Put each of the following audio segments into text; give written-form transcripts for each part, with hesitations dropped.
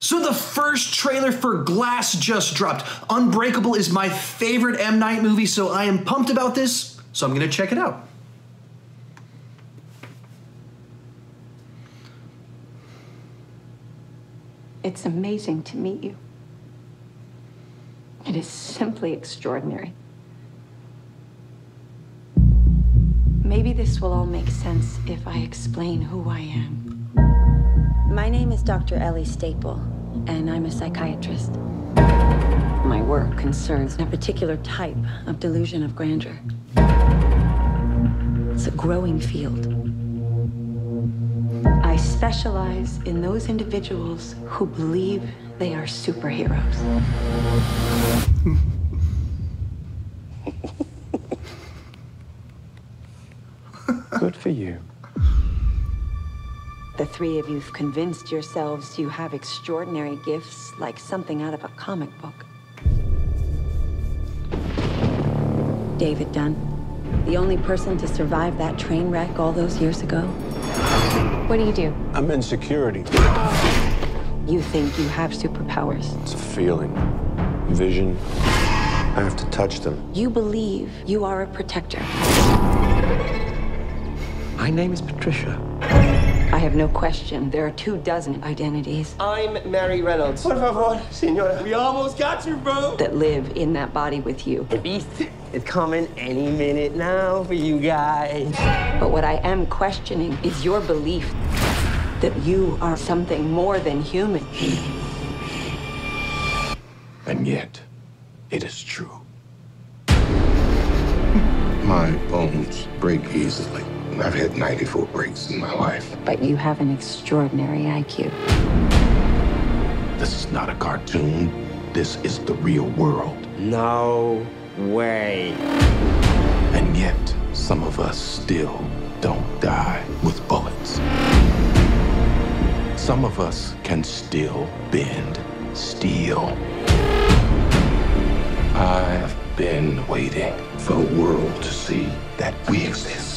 So the first trailer for Glass just dropped. Unbreakable is my favorite M. Night movie, so I am pumped about this, so I'm gonna check it out. It's amazing to meet you. It is simply extraordinary. Maybe this will all make sense if I explain who I am. My name is Dr. Ellie Staple, and I'm a psychiatrist. My work concerns a particular type of delusion of grandeur. It's a growing field. I specialize in those individuals who believe they are superheroes. Good for you. The three of you've convinced yourselves you have extraordinary gifts like something out of a comic book. David Dunn, the only person to survive that train wreck all those years ago. What do? I'm in security. You think you have superpowers. It's a feeling. Vision. I have to touch them. You believe you are a protector. My name is Patricia. I have no question there are 24 identities I'm Mary Reynolds. Por favor, señora. We almost got you, bro. that live in that body with you. The beast is coming any minute now for you guys. But what I am questioning is your belief that you are something more than human. And yet, it is true. My bones break easily. I've had 94 breaks in my life. But you have an extraordinary IQ. This is not a cartoon. This is the real world. No way. And yet, some of us still don't die with bullets. Some of us can still bend steel. I've been waiting for the world to see that we exist.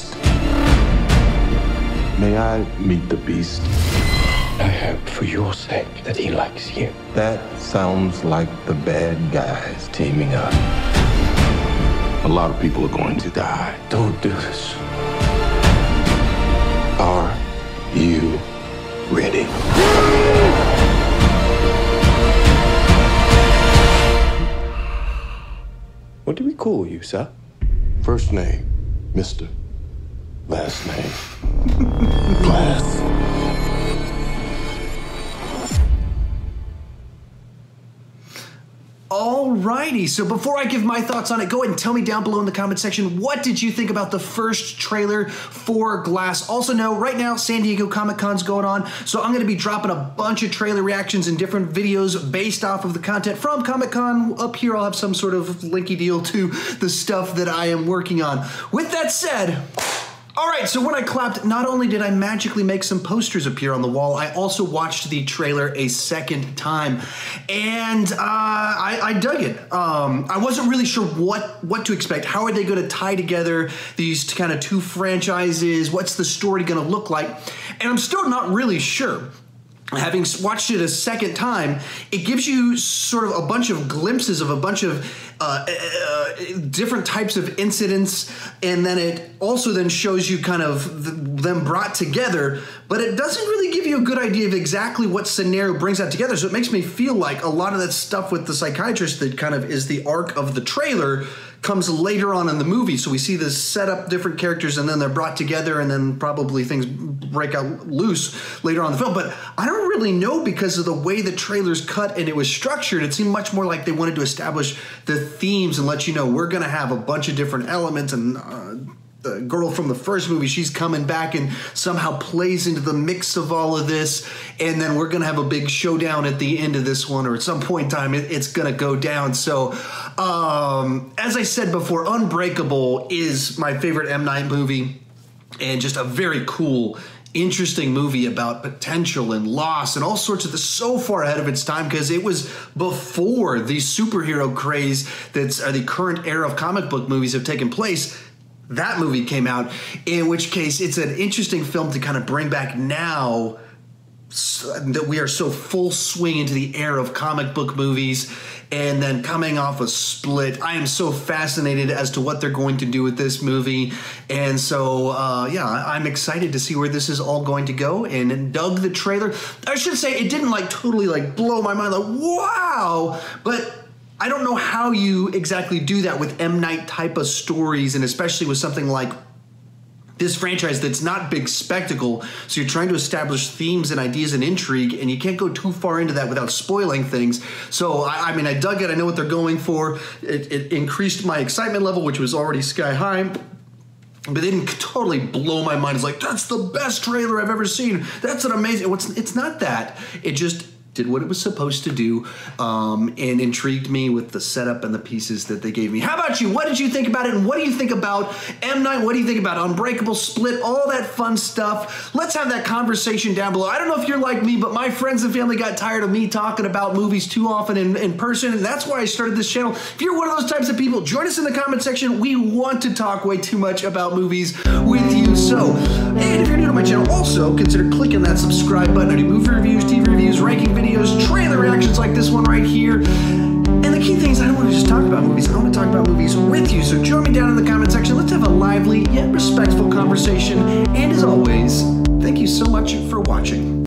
May I meet the beast? I hope for your sake that he likes you. That sounds like the bad guys teaming up. A lot of people are going to die. Don't do this. Are you ready? What do we call you, sir? First name, Mr. Last name, Glass. Alrighty, so before I give my thoughts on it, go ahead and tell me down below in the comment section, what did you think about the first trailer for Glass? Also know, right now, San Diego Comic-Con's going on, so I'm going to be dropping a bunch of trailer reactions and different videos based off of the content from Comic-Con. Up here, I'll have some sort of linky deal to the stuff that I am working on. With that said, all right, so when I clapped, not only did I magically make some posters appear on the wall, I also watched the trailer a second time, and I dug it. I wasn't really sure what to expect. How are they going to tie together these kind of two franchises? What's the story going to look like? And I'm still not really sure. Having watched it a second time, it gives you sort of a bunch of glimpses of a bunch of different types of incidents, and then it also then shows you kind of them brought together, but it doesn't really give you a good idea of exactly what scenario brings that together. So it makes me feel like a lot of that stuff with the psychiatrist that kind of is the arc of the trailer comes later on in the movie. So we see this set up different characters and then they're brought together and then probably things break out loose later on in the film. But I don't really know because of the way the trailer's cut and it was structured. It seemed much more like they wanted to establish the themes and let you know we're going to have a bunch of different elements, and the girl from the first movie, she's coming back and somehow plays into the mix of all of this, and then we're gonna have a big showdown at the end of this one, or at some point in time it's gonna go down. So as I said before, Unbreakable is my favorite M. Night movie, and just a very cool, interesting movie about potential and loss and all sorts of this, so far ahead of its time because it was before the superhero craze that's the current era of comic book movies have taken place. That movie came out, in which case it's an interesting film to kind of bring back now that we are so full swing into the era of comic book movies, and then coming off a Split. I am so fascinated as to what they're going to do with this movie, and so yeah, I'm excited to see where this is all going to go, and dug the trailer. I should say it didn't like totally like blow my mind, like wow, but I don't know how you exactly do that with M. Night type of stories, and especially with something like this franchise that's not big spectacle, so you're trying to establish themes and ideas and intrigue, and you can't go too far into that without spoiling things. So, I mean, I dug it. I know what they're going for. It increased my excitement level, which was already sky high, but they didn't totally blow my mind. It's like, that's the best trailer I've ever seen. That's an amazing... It's not that. It just did what it was supposed to do, and intrigued me with the setup and the pieces that they gave me. How about you? What did you think about it, and what do you think about M. Night? What do you think about Unbreakable, Split, all that fun stuff? Let's have that conversation down below. I don't know if you're like me, but my friends and family got tired of me talking about movies too often in person, and that's why I started this channel. If you're one of those types of people, join us in the comment section. We want to talk way too much about movies with you. So, and if you're new to my channel, also consider clicking that subscribe button. I do movie reviews, TV reviews, ranking videos, trailer reactions like this one right here. And the key thing is I don't want to just talk about movies. I want to talk about movies with you. So join me down in the comment section. Let's have a lively yet respectful conversation. And as always, thank you so much for watching.